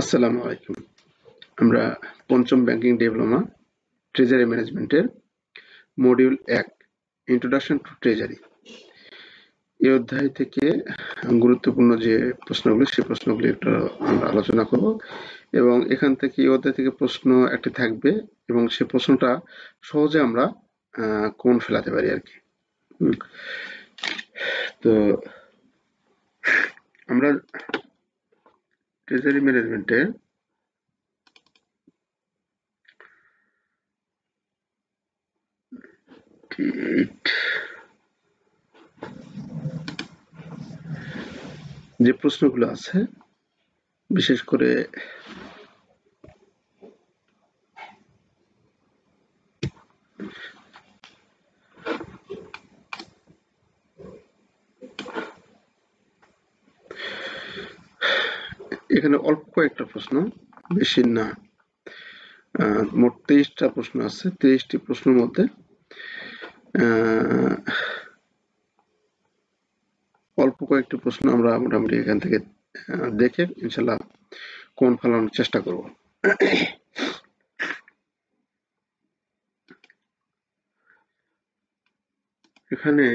আসসালামু আলাইকুম। আমরা পঞ্চম ব্যাংকিং ডিপ্লোমা ট্রেজারি ম্যানেজমেন্টের মডিউল 1 ইন্ট্রোডাকশন টু ট্রেজারি এই অধ্যায় থেকে গুরুত্বপূর্ণ যে প্রশ্নগুলি সেই প্রশ্নগুলি একটু আমরা আলোচনা করব এবং এখান থেকে এই অধ্যায় থেকে প্রশ্ন একটি থাকবে এবং সেই প্রশ্নটা সহজে আমরা কোণ ফেলাতে পারি আর কি। তো আমরা ট্রেজারি ম্যানেজমেন্টে যে প্রশ্নগুলো আছে বিশেষ করে এখানে অল্প কয়েকটা প্রশ্ন, বেশি না, মোট 23টা প্রশ্ন আছে। 23টি প্রশ্নের মধ্যে অল্প কয়েকটি প্রশ্ন আমরা মোটামুটি এখান থেকে দেখে ইনশাল্লাহ কোণ ফেলানোর চেষ্টা করব। এখানে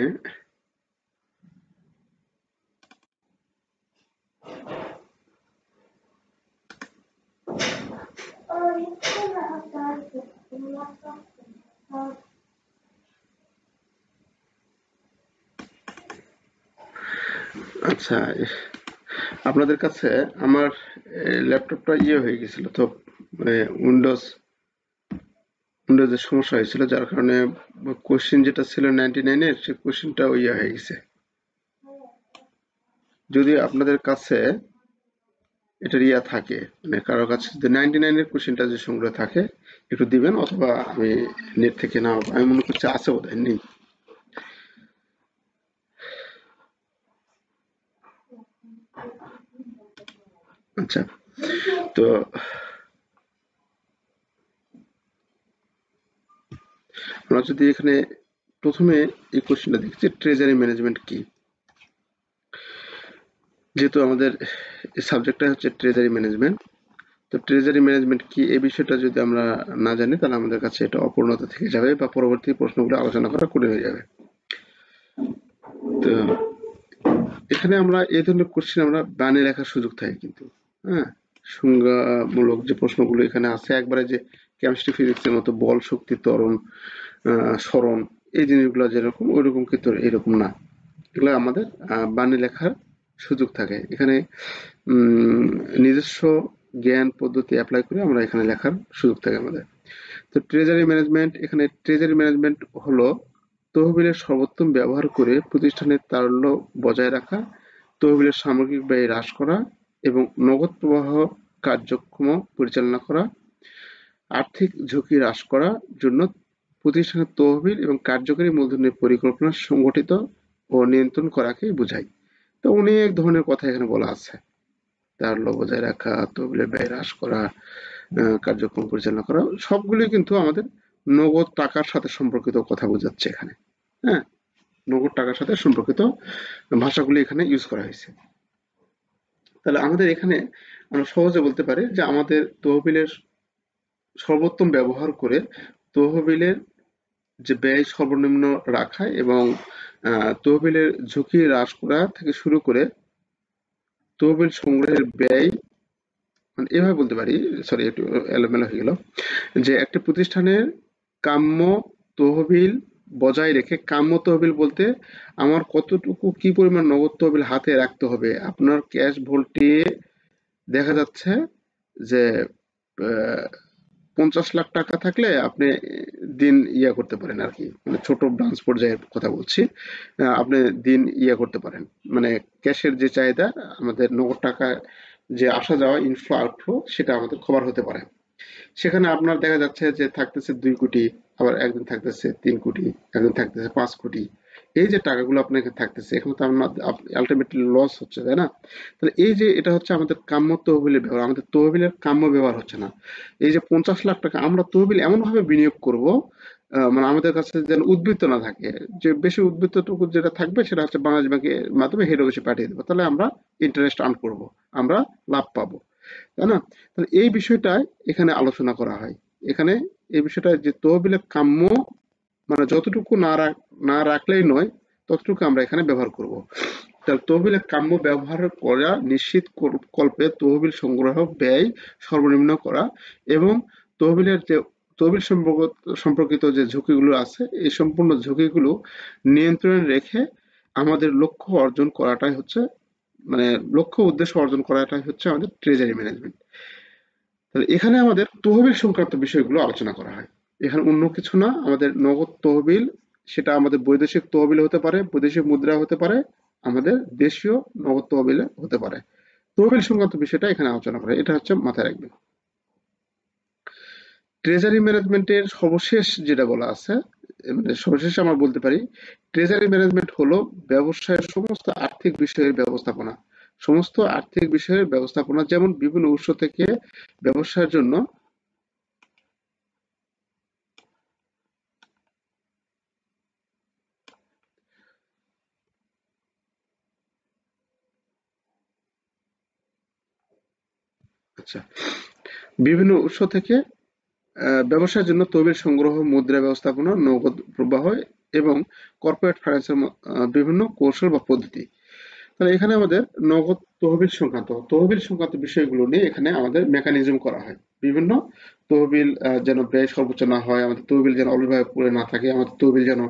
আচ্ছা, আপনাদের কাছে আমার ল্যাপটপটা হয়ে গেছিল, তো মানে উইন্ডোজের সমস্যা হয়েছিল, যার কারণে কোশ্চেন যেটা ছিল 99-এর সেই কোশ্চেনটা হয়ে গেছে। যদি আপনাদের কাছে এটার থাকে, মানে কারোর কাছে যদি 99-এর কোশ্চেনটা যে সংগ্রহ থাকে একটু দিবেন, অথবা আমি নেট থেকে নাও, আমি মনে করছি আছে বোধহয় নেই। আচ্ছা, তো আমরা যদি এখানে প্রথমে এই কোশ্চেনটা দেখছি, ট্রেজারি ম্যানেজমেন্ট কি। যেহেতু আমাদের সাবজেক্টটা হচ্ছে ট্রেজারি ম্যানেজমেন্ট, তো ট্রেজারি ম্যানেজমেন্ট কি এই বিষয়টা যদি আমরা না জানি তাহলে আমাদের কাছে এটা অপূর্ণতা থেকে যাবে বা পরবর্তী প্রশ্নগুলো আলোচনা করা কঠিন হয়ে যাবে। তো এখানে আমরা এই ধরনের কোশ্চেন আমরা বানিয়ে লেখার সুযোগ থাকে, কিন্তু সংজ্ঞামূলক যে প্রশ্নগুলো এখানে আছে, একবারে যে কেমিস্ট্রি ফিজিক্সের মতো বল, শক্তি, ত্বরণ, সরণ, এই জিনিসগুলো যেরকম ওইরকম কিন্তু এরকম না। এগুলো আমাদের বানিয়ে লেখার সুযোগ থাকে। এখানে নিজস্ব জ্ঞান পদ্ধতি অ্যাপ্লাই করে আমরা এখানে লেখার সুযোগ থাকে আমাদের। তো ট্রেজারি ম্যানেজমেন্ট, এখানে ট্রেজারি ম্যানেজমেন্ট হলো তহবিলের সর্বোত্তম ব্যবহার করে প্রতিষ্ঠানের তারল্য বজায় রাখা, তহবিলের সামগ্রিক ব্যয় হ্রাস করা এবং নগদ প্রবাহ কার্যক্রম পরিচালনা করা, আর্থিক ঝুঁকি হ্রাস করার জন্য প্রতিষ্ঠানের তহবিল এবং কার্যকরী মূলধনের পরিকল্পনা সংগঠিত ও নিয়ন্ত্রণ করাকে বোঝায়। তো অনেক ধরনের কথা এখানে বলা আছে, তারল্য বজায় রাখা, তহবিলের ব্যয় হ্রাস করা, কার্যক্রম পরিচালনা করা, সবগুলোই কিন্তু আমাদের নগদ টাকার সাথে সম্পর্কিত কথা বোঝাচ্ছে এখানে। হ্যাঁ, নগদ টাকার সাথে সম্পর্কিত ভাষাগুলি এখানে ইউজ করা হয়েছে। তাহলে আমাদের এখানে আমরা সহজে বলতে পারি যে আমাদের তহবিলের সর্বোত্তম ব্যবহার করে তহবিলের যে ব্যয় সর্বনিম্ন রাখা এবং তহবিলের ঝুঁকি হ্রাস করা থেকে শুরু করে তহবিল সংগ্রহের ব্যয়, মানে এভাবে বলতে পারি, সরি একটু এলোমেলো হয়ে গেল, যে একটা প্রতিষ্ঠানের কাম্য তহবিল বজায় রেখে, কাম্য তহবিল বলতে আমার কতটুকু কি পরিমাণ নগদ তহবিল হাতে রাখতে হবে। আপনার ক্যাশ ভোল্টে দেখা যাচ্ছে যে 50 লাখ টাকা থাকলে আপনি দিন করতে পারেন আর কি, মানে ছোট ব্রাঞ্চ পর্যায়ের কথা বলছি। আপনি দিন করতে পারেন, মানে ক্যাশের যে চাহিদা, আমাদের নগদ টাকা যে আসা যাওয়া, ইনফ্লো আউটফ্লো, সেটা আমাদের কভার হতে পারে। সেখানে আপনার দেখা যাচ্ছে যে থাকতেছে 2 কোটি, আবার একদিন থাকতেছে 3 কোটি, একদিন থাকতেছে 5 কোটি। এই যে টাকাগুলো আপনার এখানে থাকতেছে, এখানে তো আলটিমেটলি লস হচ্ছে, তাই না? তাহলে এই যে এটা হচ্ছে আমাদের কাম্য তহবিলের ব্যবহার, আমাদের তহবিলের কাম্য ব্যবহার হচ্ছে না। এই যে 50 লাখ টাকা আমরা তহবিল এমনভাবে বিনিয়োগ করব, মানে আমাদের কাছে যেন উদ্বৃত্ত না থাকে, যে বেশি উদ্বৃত্তটুকু যেটা থাকবে সেটা হচ্ছে বাংলাদেশ ব্যাংকের মাধ্যমে হেড অফিসে পাঠিয়ে দেবো, তাহলে আমরা ইন্টারেস্ট আর্ন করব, আমরা লাভ পাবো। তাই না? তাহলে এই বিষয়টাই এখানে আলোচনা করা হয়। এখানে এই বিষয়টা যে তহবিলে কাম্য মানে যতটুকু না রাখলেই নয়, ততটুকু আমরা এখানে ব্যবহার করব। তাহলে তহবিলে কাম্য ব্যবহার করা নিশ্চিত কল্পে তহবিল সংগ্রহ ব্যয় সর্বনিম্ন করা এবং তহবিলের যে তহবিল সম্পর্কিত যে ঝুঁকিগুলো আছে এই সম্পূর্ণ ঝুঁকিগুলো নিয়ন্ত্রণে রেখে আমাদের লক্ষ্য অর্জন করাটাই হচ্ছে মানে লক্ষ্য উদ্দেশ্য অর্জন করাটাই হচ্ছে আমাদের ট্রেজারি ম্যানেজমেন্ট। তাহলে এখানে আমাদের তহবিল সংক্রান্ত বিষয়গুলো আলোচনা করা হয়। এখানে অন্য কিছু না, আমাদের নগদ তহবিল, সেটা আমাদের বৈদেশিক তহবিল হতে পারে, বৈদেশিক মুদ্রা হতে পারে, আমাদের দেশীয় নগদ তহবিল হতে পারে। তহবিল সংক্রান্ত বিষয়টা এখানে আলোচনা করে, এটা হচ্ছে মাথায় রাখবেন। ট্রেজারি ম্যানেজমেন্টের সর্বশেষ যেটা বলা আছে, মানে সর্বশেষ আমরা বলতে পারি ট্রেজারি ম্যানেজমেন্ট হলো ব্যবসায়ের সমস্ত আর্থিক বিষয়ের ব্যবস্থাপনা। সমস্ত আর্থিক বিষয়ের ব্যবস্থাপনা, যেমন বিভিন্ন উৎস থেকে ব্যবসার জন্য আচ্ছা, বিভিন্ন উৎস থেকে ব্যবসার জন্য তহবিল সংগ্রহ, মুদ্রা ব্যবস্থাপনা, নগদ প্রবাহ এবং কর্পোরেট ফাইন্যান্সের বিভিন্ন কৌশল বা পদ্ধতি। তাহলে এখানে আমাদের নগদ তহবিল সংক্রান্ত বিষয়গুলো নিয়ে এখানে আমাদের মেকানিজম করা হয়। বিভিন্ন তহবিল যেন ব্যয় সর্বোচ্চ না হয়, আমাদের তহবিল যেন অবিভাবে পড়ে না থাকে, আমাদের তহবিল যেন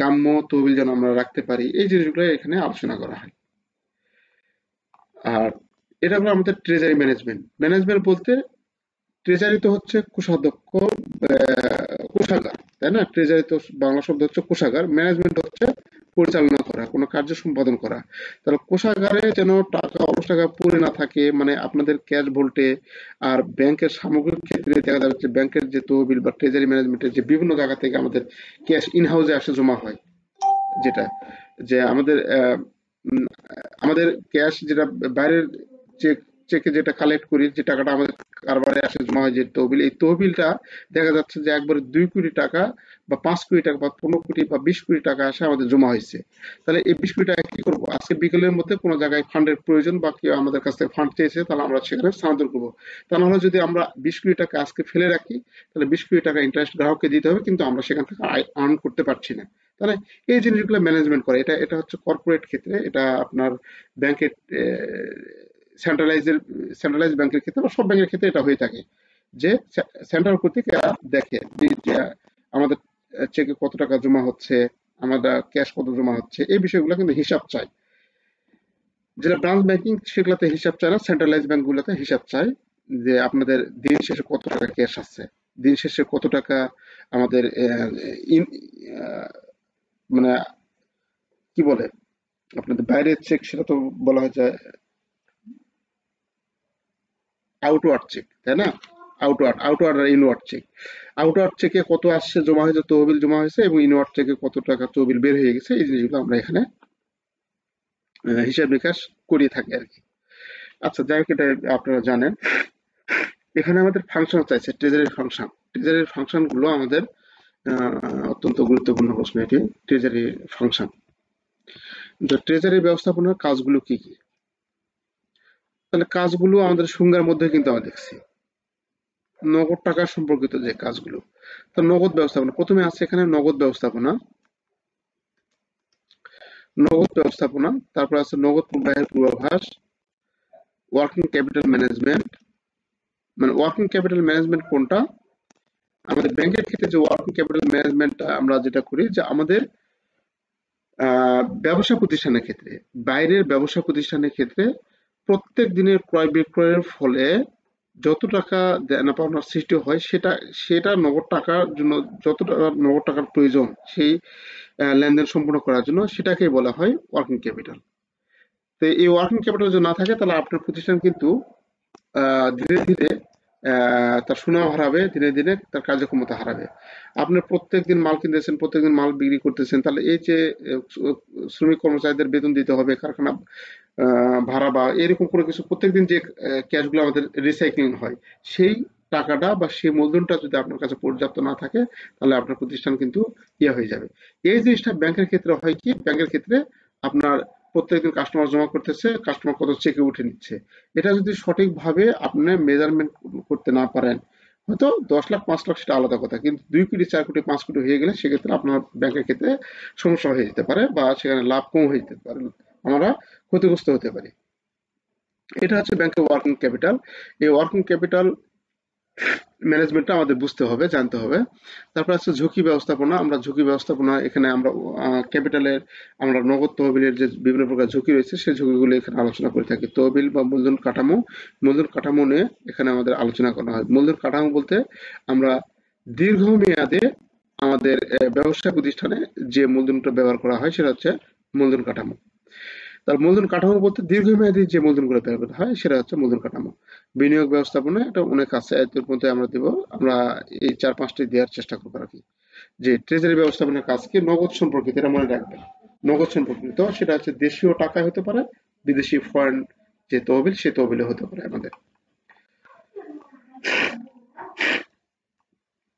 কাম্য তহবিল যেন আমরা রাখতে পারি, এই জিনিসগুলো এখানে আলোচনা করা হয়। আর এটা হলো আমাদের ট্রেজারি ম্যানেজমেন্ট। ম্যানেজমেন্ট বলতে ট্রেজারি তো হচ্ছে কোষাধ্যক্ষ, কোষাগার, তাই না? ট্রেজারি তো বাংলা শব্দ হচ্ছে কোষাগার, ম্যানেজমেন্ট হচ্ছে পরিচালনা করা, কোনো কার্য সম্পাদন করা। তাহলে কোষাগারে যেন টাকা অলস টাকা পড়ে না থাকে, মানে আপনাদের ক্যাশ ভোল্টে। আর ব্যাংকের সামগ্রিক ক্ষেত্রে দেখা যাচ্ছে ব্যাংকের যে তহবিল বা ট্রেজারি ম্যানেজমেন্টের যে বিভিন্ন জায়গা থেকে আমাদের ক্যাশ ইন হাউসে আসে জমা হয়, যেটা যে আমাদের ক্যাশ যেটা বাইরের চেক চেকে যেটা কালেক্ট করি, যে টাকাটা আমাদের কারবারে আসে জমা হয়, যে তহবিল, এই তহবিলটা দেখা যাচ্ছে যে একবারে 2 কোটি টাকা বা 5 কোটি টাকা বা 15 কোটি বা 20 কোটি টাকা আসে আমাদের জমা হয়েছে। তাহলে এই 20 কোটি টাকা কি করবো? আজকে বিকেলের মধ্যে কোনো জায়গায় ফান্ডের প্রয়োজন বা কেউ আমাদের কাছ থেকে ফান্ড চেয়েছে, তাহলে আমরা সেখানে স্থানান্তর করবো। তা নাহলে যদি আমরা 20 কোটি টাকা আজকে ফেলে রাখি, তাহলে 20 কোটি টাকা ইন্টারেস্ট গ্রাহককে দিতে হবে, কিন্তু আমরা সেখান থেকে আয় আর্ন করতে পারছি না। তাহলে এই জিনিসগুলো ম্যানেজমেন্ট করে, এটা এটা হচ্ছে কর্পোরেট ক্ষেত্রে, এটা আপনার ব্যাংকের সেন্ট্রালাইজ ব্যাংকের ক্ষেত্রে বা সব ব্যাংকের ক্ষেত্রে এটা হয়ে থাকে, যে সেন্ট্রাল কর্তৃক এরা দেখে যে আমাদের চেকে কত টাকা জমা হচ্ছে, আমাদের ক্যাশ কত জমা হচ্ছে, এই বিষয়গুলো কিন্তু হিসাব চাই। যেটা ব্রাঞ্চ ব্যাংকিং সেগুলোতে হিসাব চায় না, সেন্ট্রালাইজ ব্যাংকগুলোতে হিসাব চায় যে আপনাদের দিন শেষে কত টাকা ক্যাশ আছে, দিন শেষে কত টাকা আমাদের আহ, মানে কি বলে আপনাদের বাইরের চেক, সেটা তো বলা হয় যে আউটওয়ার্ড চেক, তাই না? আউটওয়ার্ড আর ইনওয়ার্ড চেক। আউটওয়ার্ড চেকে কত আসছে জমা হয়েছে, তহবিল জমা হয়েছে, এবং ইনওয়ার্ড চেকে কত টাকা তহবিল বের হয়ে গেছে, এই জিনিসগুলো আমরা এখানে হিসাব নিকাশ করিয়ে থাকি আর কি। আচ্ছা, যাই হোক, এটা আপনারা জানেন। এখানে আমাদের ফাংশন চাইছে, ট্রেজারির ফাংশন। ট্রেজারির ফাংশন গুলো আমাদের অত্যন্ত গুরুত্বপূর্ণ প্রশ্ন এটি। ট্রেজারি ফাংশন, ট্রেজারি ব্যবস্থাপনার কাজগুলো কি কি? তাহলে কাজগুলো আমাদের সংজ্ঞার মধ্যে কিন্তু আমরা দেখছি, নগদ টাকা সম্পর্কিত যে কাজগুলো। তো নগদ ব্যবস্থাপনা প্রথমে আছে, এখানে নগদ ব্যবস্থাপনা, তারপর আছে নগদ প্রবাহের পূর্বাভাস, ওয়ার্কিং ক্যাপিটাল ম্যানেজমেন্ট। মানে ওয়ার্কিং ক্যাপিটাল ম্যানেজমেন্ট কোনটা? আমাদের ব্যাংকের ক্ষেত্রে যে ওয়ার্কিং ক্যাপিটাল ম্যানেজমেন্ট আমরা যেটা করি, যে আমাদের ব্যবসা প্রতিষ্ঠানের ক্ষেত্রে, বাইরের ব্যবসা প্রতিষ্ঠানের ক্ষেত্রে প্রত্যেক দিনের ক্রয় বিক্রয়ের ফলে যত টাকা দেনা পাওনার সৃষ্টি হয়, সেটা সেটা নগদ টাকার জন্য, যত টাকা নগদ টাকার প্রয়োজন সেই লেনদেন সম্পূর্ণ করার জন্য, সেটাকেই বলা হয় ওয়ার্কিং ক্যাপিটাল। তো এই ওয়ার্কিং ক্যাপিটাল যদি না থাকে, তাহলে আপনার প্রতিষ্ঠান কিন্তু ধীরে ধীরে তার সুনাম হারাবে, ধীরে ধীরে তার কার্যক্ষমতা হারাবে। আপনি প্রত্যেকদিন মাল কিনতেছেন, প্রত্যেকদিন মাল বিক্রি করতেছেন, তাহলে এই যে শ্রমিক কর্মচারীদের বেতন দিতে হবে, কারখানা ভাড়া বা এরকম কোনো কিছু, প্রত্যেকদিন যে ক্যাশগুলো আমাদের রিসাইক্লিং হয়, সেই টাকাটা বা সেই মূলধনটা যদি আপনার কাছে পর্যাপ্ত না থাকে, তাহলে আপনার প্রতিষ্ঠান কিন্তু ইয়ে হয়ে যাবে। এই জিনিসটা ব্যাংকের ক্ষেত্রে হয় কি, ব্যাংকের ক্ষেত্রে আপনার প্রত্যেকদিন কাস্টমার জমা করতেছে, কাস্টমার কত চেকে উঠে নিচ্ছে। এটা যদি সঠিকভাবে আপনি মেজারমেন্ট করতে না পারেন, হয়তো 10 লাখ 5 লাখ সেটা আলাদা কথা, কিন্তু 2 কোটি 4 কোটি 5 কোটি হয়ে গেলে সেক্ষেত্রে আপনার ব্যাংকের ক্ষেত্রে সমস্যা হয়ে যেতে পারে, বা সেখানে লাভ কম হয়ে যেতে পারে, আমরা ক্ষতিগ্রস্ত হতে পারি। এটা হচ্ছে ব্যাংকের ওয়ার্কিং ক্যাপিটাল। এই ওয়ার্কিং ক্যাপিটাল ম্যানেজমেন্টটা আমাদের বুঝতে হবে, জানতে হবে। তারপর আছে ঝুঁকি ব্যবস্থাপনা। আমরা ঝুঁকি ব্যবস্থাপনা এখানে আমরা ক্যাপিটালের, আমরা নগদ তহবিলের যে বিভিন্ন প্রকার ঝুঁকি রয়েছে সেই ঝুঁকিগুলো এখানে আলোচনা করে থাকি। তহবিল বা মূলধন কাঠামো, মূলধন কাঠামো নিয়ে এখানে আমাদের আলোচনা করা হয়। মূলধন কাঠামো বলতে আমরা দীর্ঘমেয়াদে আমাদের ব্যবসা প্রতিষ্ঠানে যে মূলধনটা ব্যবহার করা হয় সেটা হচ্ছে মূলধন কাঠামো। তার মূলধন কাঠামো বলতে দীর্ঘমেয়াদী যে মূলধনগুলো ব্যবহৃত হয় সেটা হচ্ছে মূলধন কাঠামো। বিনিয়োগ ব্যবস্থাপনা এটা অনেক আছে, এর মধ্যে আমরা দেব, আমরা এই 4-5টি দেওয়ার চেষ্টা করবো আর কি। যে ট্রেজারি ব্যবস্থাপনার কাজ কি, নগদ সম্পর্কিত, এটা মনে রাখবেন। নগদ সম্পর্কিত সেটা হচ্ছে দেশীয় টাকায় হতে পারে, বিদেশি ফরেন যে তহবিল সে তহবিলে হতে পারে আমাদের।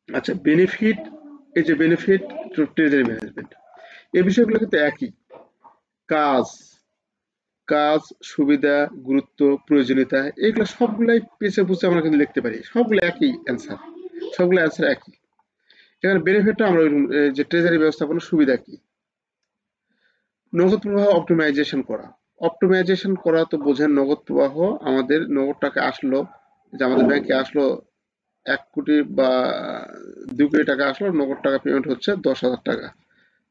আচ্ছা, বেনিফিট, এই যে বেনিফিট ট্রেজারি ম্যানেজমেন্ট, এই বিষয়গুলো কিন্তু একই। কাজ, কাজ, সুবিধা, গুরুত্ব, প্রয়োজনীয়তা, এগুলো সবগুলাই পেছে বুঝে আমরা কিন্তু লিখতে পারি, সবগুলো একই অ্যান্সার, সবগুলো অ্যান্সার একই। এখানে বেনিফিটটা আমরা যে ট্রেজারি ব্যবস্থাপনার সুবিধা কি, নগদ প্রবাহ অপটিমাইজেশন করা। অপটিমাইজেশন করা তো বোঝেন, নগদ প্রবাহ, আমাদের নগদ টাকা আসলো, যে আমাদের ব্যাংকে আসলো 1 কোটি বা 2 কোটি টাকা আসলো, নগদ টাকা পেমেন্ট হচ্ছে 10,000 টাকা,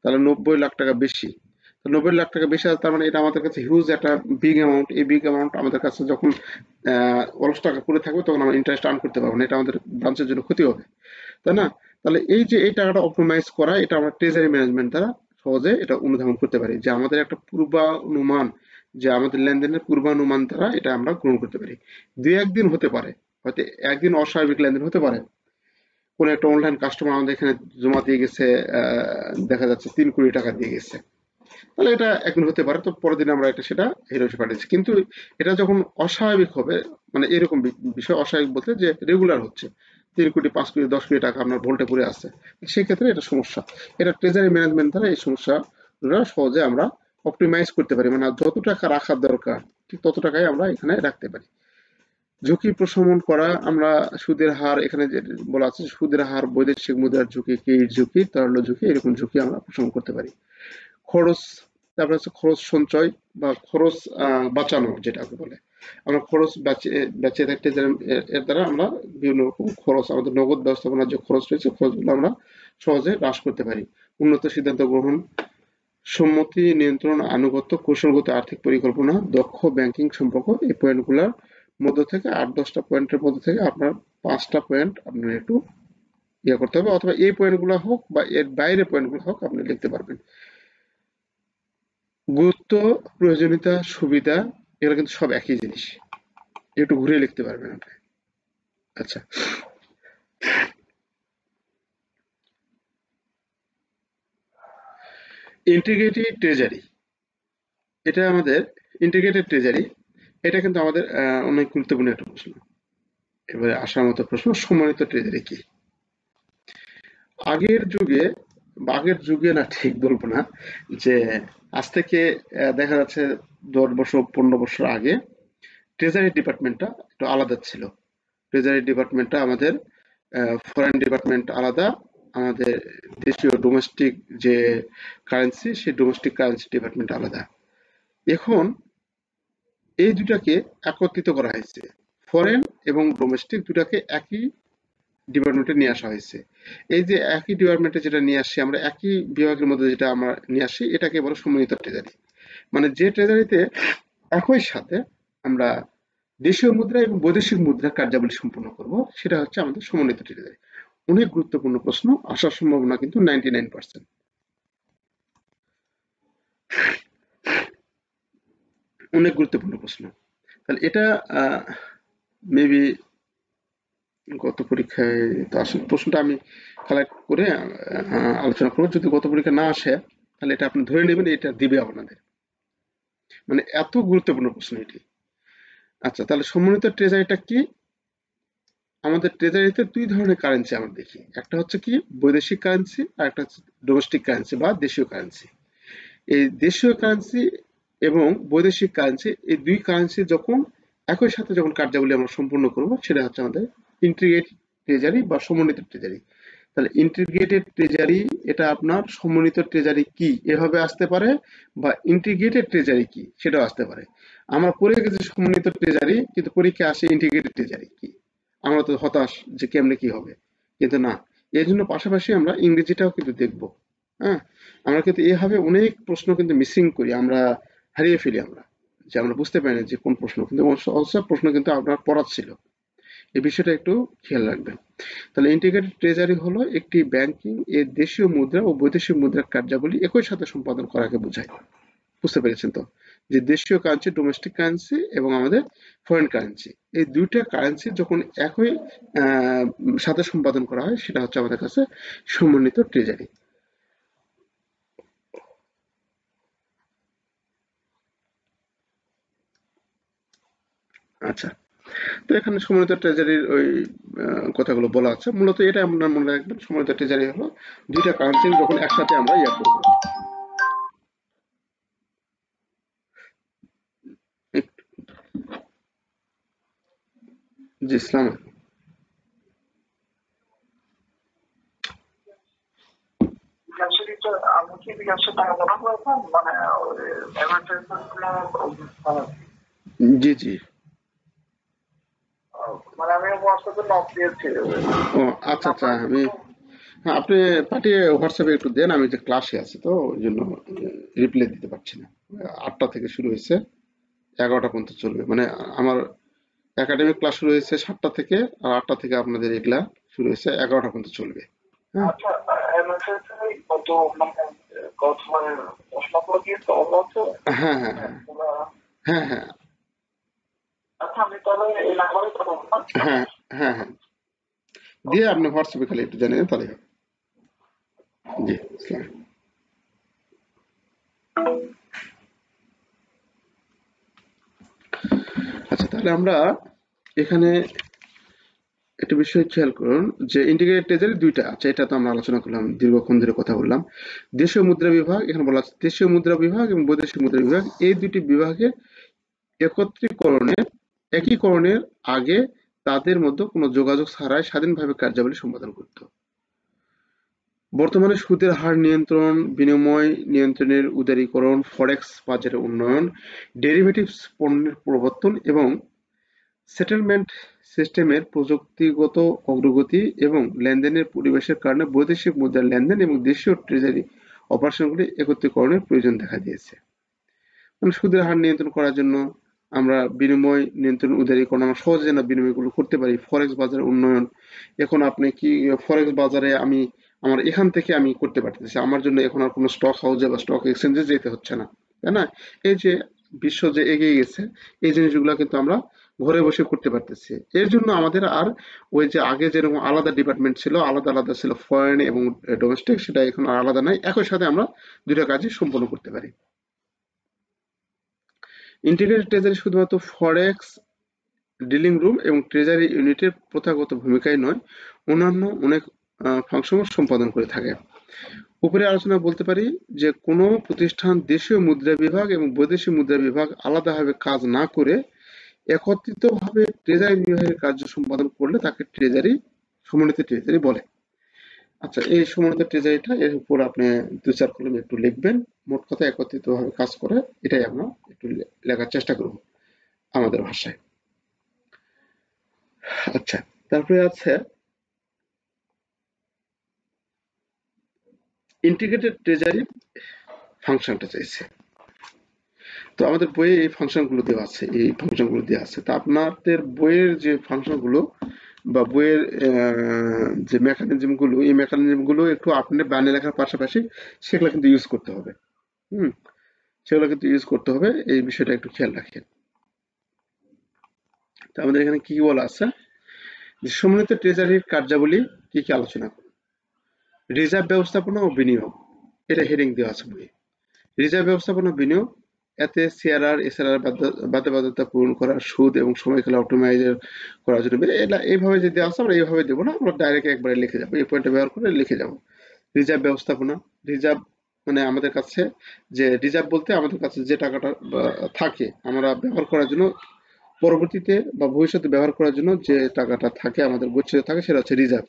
তাহলে 90 লাখ টাকা বেশি। তো 90 লাখ টাকা বেশি আছে, তার মানে এটা আমাদের কাছে হিউজ একটা বিগ অ্যামাউন্ট। এই বিগ অ্যামাউন্ট আমাদের কাছে যখন অলস টাকা পড়ে থাকবে তখন আমরা ইন্টারেস্ট আর্ন করতে পারবো না, এটা আমাদের ব্রাঞ্চের জন্য ক্ষতি হবে, তাই না? তাহলে এই যে এই টাকাটা অপটিমাইজ করা, এটা আমরা ট্রেজারি ম্যানেজমেন্ট দ্বারা সহজে এটা অনুধাবন করতে পারি, যে আমাদের একটা পূর্বানুমান, যে আমাদের লেনদেনের পূর্বানুমান দ্বারা এটা আমরা গ্রহণ করতে পারি। 2-1 দিন হতে পারে, হয়তো একদিন অস্বাভাবিক লেনদেন হতে পারে, কোন একটা অনলাইন কাস্টমার আমাদের এখানে জমা দিয়ে গেছে, দেখা যাচ্ছে 3 কোটি টাকা দিয়ে গেছে, তাহলে এটা একদিন হতে পারে, তো পরের দিন আমরা এটা সেটা হিরো হিসেবে পাঠিয়েছি। কিন্তু এটা যখন অস্বাভাবিক হবে, মানে এরকম বিষয়, অস্বাভাবিক বলতে যে রেগুলার হচ্ছে, 3 কোটি 5 কোটি 10 কোটি টাকা আপনার ভোল্টে পড়ে আছে, সেক্ষেত্রে এটা সমস্যা। এটা ট্রেজারি ম্যানেজমেন্ট দ্বারা এই সমস্যাগুলো সহজে আমরা অপটিমাইজ করতে পারি, মানে যত টাকা রাখার দরকার ঠিক তত টাকাই আমরা এখানে রাখতে পারি। ঝুঁকি প্রশমন করা, আমরা সুদের হার, এখানে যে বলা আছে সুদের হার, বৈদেশিক মুদ্রার ঝুঁকি, ক্রেডিট ঝুঁকি, তরল ঝুঁকি, এরকম ঝুঁকি আমরা প্রশমন করতে পারি। খরচ, তারপরে হচ্ছে খরচ সঞ্চয় বা খরচ বাঁচানো যেটাকে বলে, আমরা খরচ বাঁচিয়ে থাকতে এর দ্বারা আমরা বিভিন্ন রকম খরচ, আমাদের নগদ ব্যবস্থাপনার যে খরচ রয়েছে খরচগুলো আমরা সহজে হ্রাস করতে পারি। উন্নত সিদ্ধান্ত গ্রহণ, সম্মতি, নিয়ন্ত্রণ, আনুগত্য, কৌশলগত আর্থিক পরিকল্পনা, দক্ষ ব্যাংকিং সম্পর্ক, এই পয়েন্টগুলোর মধ্যে থেকে 8-10টা পয়েন্টের মধ্যে থেকে আপনার 5টা পয়েন্ট আপনার একটু ইয়ে করতে হবে, অথবা এই পয়েন্টগুলো হোক বা এর বাইরে পয়েন্টগুলো হোক আপনি লিখতে পারবেন। গুরুত্ব, প্রয়োজনীয়তা, সুবিধা, এগুলো কিন্তু সব একই জিনিস, একটু ঘুরে লিখতে পারবেন আপনি। আচ্ছা, ইন্টিগ্রেটেড ট্রেজারি, এটা আমাদের ইন্টিগ্রেটেড ট্রেজারি, এটা কিন্তু আমাদের অনেক গুরুত্বপূর্ণ একটা প্রশ্ন। এবারে আসার মতো প্রশ্ন, সম্মানিত ট্রেজারি কি? আগের যুগে, বা আগের যুগে না ঠিক বলবো না, যে আজ থেকে দেখা যাচ্ছে 10 বছর 15 বছর আগে ট্রেজারি ডিপার্টমেন্টটা একটু আলাদা ছিল। ট্রেজারি ডিপার্টমেন্টটা আমাদের ফরেন ডিপার্টমেন্ট আলাদা, আমাদের দেশীয় ডোমেস্টিক যে কারেন্সি সেই ডোমেস্টিক কারেন্সি ডিপার্টমেন্ট আলাদা। এখন এই দুটাকে একত্রিত করা হয়েছে, ফরেন এবং ডোমেস্টিক দুটাকে একই ডিপার্টমেন্টে নিয়ে আসা হয়েছে। এই যে একই ডিপার্টমেন্টে যেটা নিয়ে আসছি আমরা, একই বিভাগের মধ্যে যেটা আমরা নিয়ে আসি, এটাকে বলে সম্মিলিত ট্রেজারি। মানে যে ট্রেজারিতে একই সাথে আমরা দেশীয় মুদ্রা এবং বৈদেশিক মুদ্রার কার্যাবলী সম্পন্ন করব, সেটা হচ্ছে আমাদের সমন্বিত ট্রেজারি। অনেক গুরুত্বপূর্ণ প্রশ্ন, আসার সম্ভাবনা কিন্তু 99%। অনেক গুরুত্বপূর্ণ প্রশ্ন। তাহলে এটা মেবি গত পরীক্ষায় তো আসলে প্রশ্নটা আমি কালেক্ট করে আলোচনা করবো, যদি গত পরীক্ষা না আসে তাহলে এটা আপনি ধরে নেবেন এটা দিবে আপনাদের, মানে এত গুরুত্বপূর্ণ প্রশ্ন এটি। আচ্ছা, তাহলে সমন্বিত ট্রেজারিটা কি? আমাদের ট্রেজারিতে 2 ধরনের কারেন্সি আমরা দেখি, একটা হচ্ছে কি বৈদেশিক কারেন্সি, আর একটা হচ্ছে ডোমেস্টিক কারেন্সি বা দেশীয় কারেন্সি। এই দেশীয় কারেন্সি এবং বৈদেশিক কারেন্সি, এই দুই কারেন্সি যখন একই সাথে যখন কার্যাবলী আমরা সম্পূর্ণ করব, সেটা হচ্ছে আমাদের ইন্টিগ্রেটেড ট্রেজারি বা সমন্বিত ট্রেজারি। তাহলে ইন্টিগ্রেটেড ট্রেজারি, এটা আপনার সমন্বিত ট্রেজারি কি এভাবে আসতে পারে, বা ইন্টিগ্রেটেড ট্রেজারি কি সেটাও আসতে পারে। আমরা পড়ে গেছি সমন্বিত ট্রেজারি, কিন্তু পরীক্ষা আসে ইন্টিগ্রেটেড ট্রেজারি কি, আমরা তো হতাশ যে কেমনে কি হবে। কিন্তু না, এর জন্য পাশাপাশি আমরা ইংরেজিটাও কিন্তু দেখব। হ্যাঁ, আমরা কিন্তু এভাবে অনেক প্রশ্ন কিন্তু মিসিং করি, আমরা হারিয়ে ফেলি, আমরা যে আমরা বুঝতে পারি না যে কোন প্রশ্ন, কিন্তু সব প্রশ্ন কিন্তু আপনার পড়ার ছিল। এই বিষয়টা একটু খেয়াল রাখবেন। তাহলে ইন্টিগ্রেটেড ট্রেজারি হলো একটি ব্যাংকিং এর দেশীয় মুদ্রা ও বৈদেশিক মুদ্রার কার্যাবলী একই সাথে সম্পাদন করাকে বোঝায়। বুঝতে পেরেছেন তো, যে দেশীয় কারেন্সি, ডোমেস্টিক কারেন্সি এবং আমাদের ফরেন কারেন্সি, এই দুইটা কারেন্সি যখন একই সাথে সম্পাদন করা হয়, সেটা হচ্ছে আমাদের কাছে সমন্বিত ট্রেজারি। আচ্ছা, তো এখানে সমন্বিত ট্রেজারির ওই কথাগুলো বলা আছে, মূলত এটা আপনার মনে রাখবেন, সমন্বিত ট্রেজারি হলো দুইটা কারেন্সি যখন একসাথে আমরা ইয়া করবো। জি, ইসলাম। জি জি। ও আচ্ছা আচ্ছা, আমি, হ্যাঁ আপনি পাঠিয়ে হোয়াটসঅ্যাপে একটু দেন, আমি যে ক্লাসে আছি তো ওই জন্য রিপ্লাই দিতে পারছি না। 8টা থেকে শুরু হয়েছে, 11টা পর্যন্ত চলবে, মানে আমার একাডেমিক ক্লাস শুরু হয়েছে 7টা থেকে, আর 8টা থেকে আপনাদের এগুলা শুরু হয়েছে, 11টা পর্যন্ত চলবে। হ্যাঁ হ্যাঁ হ্যাঁ হ্যাঁ হ্যাঁ হ্যাঁ হ্যাঁ হ্যাঁ হ্যাঁ, দিয়ে আপনি হোয়াটসঅ্যাপে খালি একটু জানিয়ে দেন, তাহলে হবে। জি, আসসালাম। আচ্ছা, তাহলে আমরা এখানে একটা বিষয় খেয়াল করুন, যে ইন্টিগ্রেটেড ট্রেজারি দুইটা, আচ্ছা এটা তো আমরা আলোচনা করলাম, দীর্ঘক্ষণ ধরে কথা বললাম। দেশীয় মুদ্রা বিভাগ, এখানে বলা আছে দেশীয় মুদ্রা বিভাগ এবং বৈদেশিক মুদ্রা বিভাগ, এই দুটি বিভাগের একত্রীকরণের, একীকরণের আগে তাদের মধ্যে কোনো যোগাযোগ ছাড়াই স্বাধীনভাবে কার্যাবলী সম্পাদন করত। বর্তমানে সুদের হার নিয়ন্ত্রণ, বিনিময় নিয়ন্ত্রণের উদারীকরণ, ফরেক্স বাজারের উন্নয়ন, ডেরিভেটিভস পণ্যের প্রবর্তন এবং সেটেলমেন্ট সিস্টেমের প্রযুক্তিগত অগ্রগতি এবং লেনদেনের পরিবেশের কারণে বৈদেশিক মুদ্রার লেনদেন এবং দেশীয় ট্রেজারি অপারেশনগুলি একত্রীকরণের প্রয়োজন দেখা দিয়েছে। মানে সুদের হার নিয়ন্ত্রণ করার জন্য আমরা বিনিময় নিয়ন্ত্রণ উদারীকরণ, আমরা সহজে যেন বিনিময়গুলো করতে পারি, ফরেক্স বাজারের উন্নয়ন। এখন আপনি কি, ফরেক্স বাজারে আমি আমার এখান থেকে আমি করতে পারতেছি, আমার জন্য এখন আর কোনো স্টক হাউসে বা স্টক এক্সচেঞ্জে যেতে হচ্ছে না, তাই না? এই যে বিশ্ব যে এগিয়ে গেছে, এই জিনিসগুলো কিন্তু আমরা ঘরে বসে করতে পারতেছি। এর জন্য আমাদের আর ওই যে আগে যেরকম আলাদা ডিপার্টমেন্ট ছিল, আলাদা আলাদা ছিল ফরেন এবং ডোমেস্টিক, সেটা এখন আর আলাদা নাই, একই সাথে আমরা দুইটা কাজই সম্পন্ন করতে পারি। ইন্টিগ্রেটেড ট্রেজারি শুধুমাত্র ফরেক্স ডিলিং রুম এবং ট্রেজারি ইউনিটের প্রথাগত ভূমিকায় নয়, অন্যান্য অনেক ফাংশনও সম্পাদন করে থাকে। উপরে আলোচনা বলতে পারি যে কোনো প্রতিষ্ঠান দেশীয় মুদ্রা বিভাগ এবং বৈদেশিক মুদ্রা বিভাগ আলাদাভাবে কাজ না করে একত্রিতভাবে ট্রেজারি বিভাগের কার্য সম্পাদন করলে তাকে ট্রেজারি, সমন্বিত ট্রেজারি বলে। আচ্ছা, এই সমন্বিত ট্রেজারিটা এর উপর আপনি 2-4 কলমে একটু লিখবেন। মোট কথা একত্রিতভাবে কাজ করে, এটাই আমরা একটু লেখার চেষ্টা করব আমাদের ভাষায়। আচ্ছা, তারপরে আছে ইন্টিগ্রেটেড ট্রেজারি ফাংশনটা চাইছে। তো আমাদের বইয়ে এই ফাংশনগুলো দেওয়া আছে, এই ফাংশনগুলো দেওয়া আছে। তা আপনাদের বইয়ের যে ফাংশনগুলো বা বইয়ের যে মেকানিজমগুলো, এই মেকানিজমগুলো একটু আপনি বানিয়ে লেখার পাশাপাশি সেগুলো কিন্তু ইউজ করতে হবে। হুম, সেগুলো কিন্তু ইউজ করতে হবে, এই বিষয়টা একটু খেয়াল রাখেন। তো আমাদের এখানে কি বলা আছে, যে সম্মিলিত ট্রেজারির কার্যাবলী কি কি আলোচনা করুন। রিজার্ভ ব্যবস্থাপনা ও বিনিয়োগ, এটা হেডিং দেওয়া আছে বইয়ে। রিজার্ভ ব্যবস্থাপনা ও বিনিয়োগ, এতে সিআরআর এসআরআর বাধ্যবাধকতা পূরণ করা, সুদ এবং সময়কাল অপটিমাইজ করার জন্য, এটা এইভাবে যদি আসে আমরা এইভাবে দেবো না, আমরা ডাইরেক্ট একবারে লিখে যাবো, এই পয়েন্টটা ব্যবহার করে লিখে যাবো। রিজার্ভ ব্যবস্থাপনা, রিজার্ভ মানে আমাদের কাছে যে রিজার্ভ বলতে আমাদের কাছে যে টাকাটা থাকে আমরা ব্যবহার করার জন্য, পরবর্তীতে বা ভবিষ্যতে ব্যবহার করার জন্য যে টাকাটা থাকে আমাদের গচ্ছিত থাকে সেটা হচ্ছে রিজার্ভ।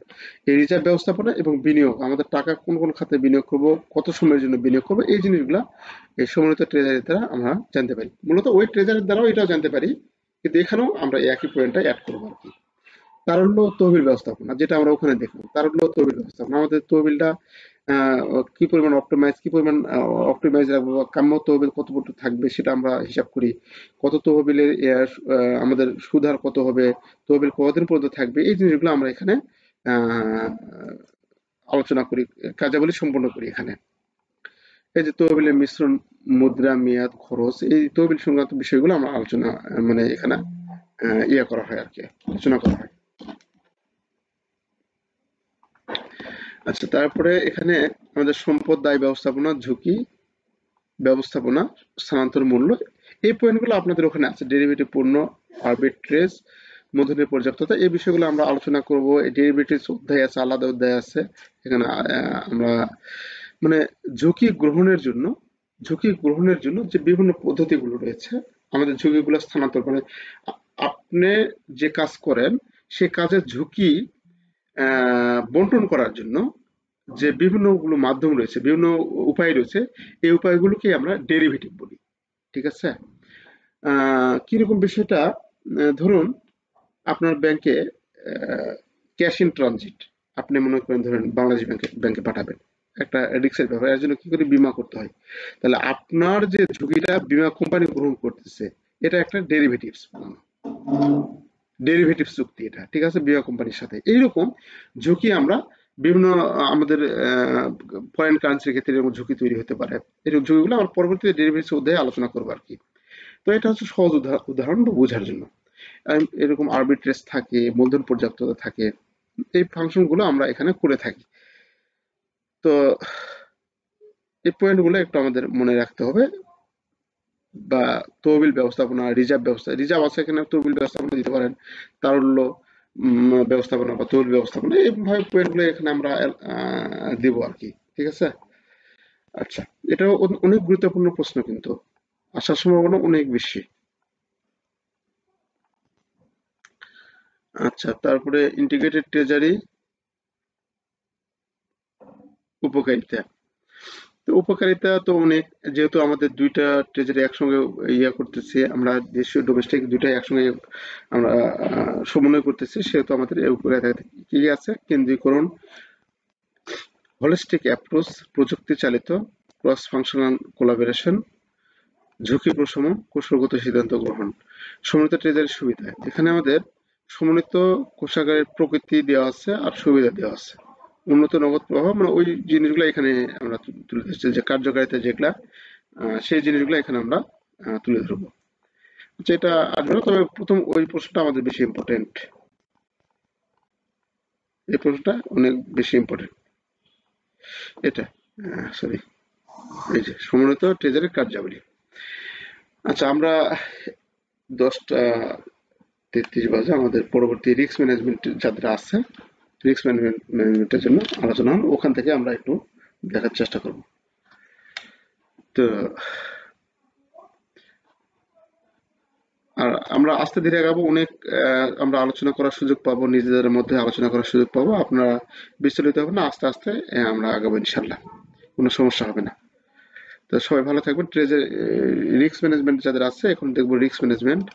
এই রিজার্ভ ব্যবস্থাপনা এবং বিনিয়োগ, আমাদের টাকা কোন কোন খাতে বিনিয়োগ করব, কত সময়ের জন্য বিনিয়োগ করবো, এই জিনিসগুলা এই সমন্বিত ট্রেজারির দ্বারা আমরা জানতে পারি। মূলত ওই ট্রেজারির দ্বারাও এটাও জানতে পারি, কিন্তু এখানেও আমরা এই একই পয়েন্টটা অ্যাড করবো আর কি। তারল্য তহবিল ব্যবস্থাপনা, যেটা আমরা ওখানে দেখলাম, তারল্য তহবিল ব্যবস্থাপনা আমাদের তহবিলটা কি পরিমাণ অপটিমাইজ, কি পরিমাণ অপটিমাইজ রাখবো, বা কাম্য তহবিল কতটুকু থাকবে সেটা আমরা হিসাব করি। কত তহবিলের আমাদের সুদহার কত হবে, তহবিল কতদিন পর্যন্ত থাকবে, এই জিনিসগুলো আমরা এখানে আহ, আলোচনা করি, কার্যাবলী সম্পন্ন করি এখানে। এই যে তহবিলের মিশ্রণ, মুদ্রা, মেয়াদ, খরচ, এই তহবিল সংক্রান্ত বিষয়গুলো আমরা আলোচনা মানে এখানে ইয়ে করা হয় আর কি, আলোচনা করা হয়। আচ্ছা, তারপরে এখানে আমাদের সম্পদ দায় ব্যবস্থাপনা, ঝুঁকি ব্যবস্থাপনা, স্থানান্তর মূল্য, এই পয়েন্টগুলো আপনাদের ওখানে আছে। ডেরিভেটিভ পণ্য, আরবিট্রেজ, মূলধনের পর্যাপ্ততা, এই বিষয়গুলো আমরা আলোচনা করব। এই ডেরিভেটিভস অধ্যায় আছে, আলাদা অধ্যায় আছে। এখানে আমরা মানে ঝুঁকি গ্রহণের জন্য যে বিভিন্ন পদ্ধতিগুলো রয়েছে, আমাদের ঝুঁকিগুলো স্থানান্তর মানে আপনি যে কাজ করেন সে কাজের ঝুঁকি বন্টন করার জন্য যে বিভিন্নগুলো মাধ্যম রয়েছে, বিভিন্ন উপায় রয়েছে, এই উপায়গুলোকে আমরা ডেরিভেটিভ বলি। ঠিক আছে? কিরকম বিষয়টা, ধরুন আপনার ব্যাংকে ক্যাশ ইন ট্রানজিট, আপনি মনে করেন ধরেন বাংলাদেশ ব্যাংকে পাঠাবেন, একটা রিস্কের ব্যাপার, এর জন্য কি করে বিমা করতে হয়। তাহলে আপনার যে ঝুঁকিটা বিমা কোম্পানি গ্রহণ করতেছে, এটা একটা ডেরিভেটিভস, ডেরিভেটিভ চুক্তি এটা, ঠিক আছে, বিমা কোম্পানির সাথে। এইরকম ঝুঁকি আমরা বিভিন্ন আমাদের ফরেন কারেন্সির ক্ষেত্রে এরকম ঝুঁকি তৈরি হতে পারে। এরকম ঝুঁকিগুলো আমরা পরবর্তীতে ডেরিভেটিভস অধ্যায়ে আলোচনা করবো আর কি। তো এটা হচ্ছে সহজ উদাহরণ বোঝার জন্য। এরকম আরবিট্রেজ থাকে, মূলধন পর্যাপ্ততা থাকে, এই ফাংশন গুলো আমরা এখানে করে থাকি। তো এই পয়েন্ট গুলো একটু আমাদের মনে রাখতে হবে। বা তহবিল ব্যবস্থাপনা, রিজার্ভ আছে এখানে, তহবিল ব্যবস্থাপনা দিতে পারেন, তারল্য ব্যবস্থাপনা বা তহবিল ব্যবস্থাপনা, এইভাবে পয়েন্ট গুলো এখানে আমরা দিব আর কি। ঠিক আছে? আচ্ছা, এটা অনেক গুরুত্বপূর্ণ প্রশ্ন, কিন্তু আসার সম্ভাবনা অনেক বেশি। আচ্ছা, তারপরে ইন্টিগ্রেটেড ট্রেজারি উপকারিতা। তো উপকারিতা তো অনেক, যেহেতু আমাদের দুইটা ট্রেজারি একসঙ্গে ইয়া করতেছি, আমরা দেশীয় ডোমেস্টিক দুইটাই একসঙ্গে আমরা সমন্বয় করতেছি, সেহেতু আমাদের এই উপকারিতা কি আছে: কেন্দ্রীকরণ, হলিস্টিক অ্যাপ্রোচ, প্রযুক্তি চালিত, ক্রস ফাংশনাল কোলাবোরেশন, ঝুঁকি প্রশমন, কৌশলগত সিদ্ধান্ত গ্রহণ। সমন্বিত ট্রেজারির সুবিধা, এখানে আমাদের সমন্বিত কোষাগারের প্রকৃতি দেওয়া আছে আর সুবিধা দেওয়া আছে। উন্নত নগদ প্রবাহ, মানে ওই জিনিসগুলো এখানে আমরা তুলে ধরছি, যে কার্যকারিতা যেগুলা সেই জিনিসগুলো এখানে আমরা তুলে ধরবো। আচ্ছা, এটা আসবে না, তবে প্রথম ওই প্রশ্নটা আমাদের বেশি ইম্পর্টেন্ট, এই প্রশ্নটা অনেক বেশি ইম্পর্টেন্ট। এটা সরি, এই যে সমন্বিত ট্রেজারির কার্যাবলী। আচ্ছা, আমরা 10টা 33 বাজে, আমাদের পরবর্তী রিস্ক ম্যানেজমেন্ট যাদের আছে, রিস্ক ম্যানেজমেন্টের জন্য আলোচনা হবে, ওখান থেকে আমরা একটু দেখার চেষ্টা করব। তো আর আমরা আস্তে ধীরে আগাবো, অনেক আমরা আলোচনা করার সুযোগ পাবো, নিজেদের মধ্যে আলোচনা করার সুযোগ পাবো। আপনারা বিচলিত হবে না, আস্তে আস্তে আমরা আগাবো ইনশাল্লাহ, কোনো সমস্যা হবে না। তো সবাই ভালো থাকবেন। রিস্ক ম্যানেজমেন্ট যাদের আছে, এখন দেখবো রিস্ক ম্যানেজমেন্ট,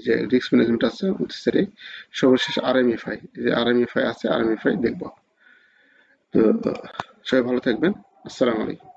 যে রিস্ক ম্যানেজমেন্ট আছে সেটাই সর্বশেষ আরএমএফআই, যে আরএমএফআই আছে, আরএমএফআই দেখবো। তো সবাই ভালো থাকবেন। আসসালামু আলাইকুম।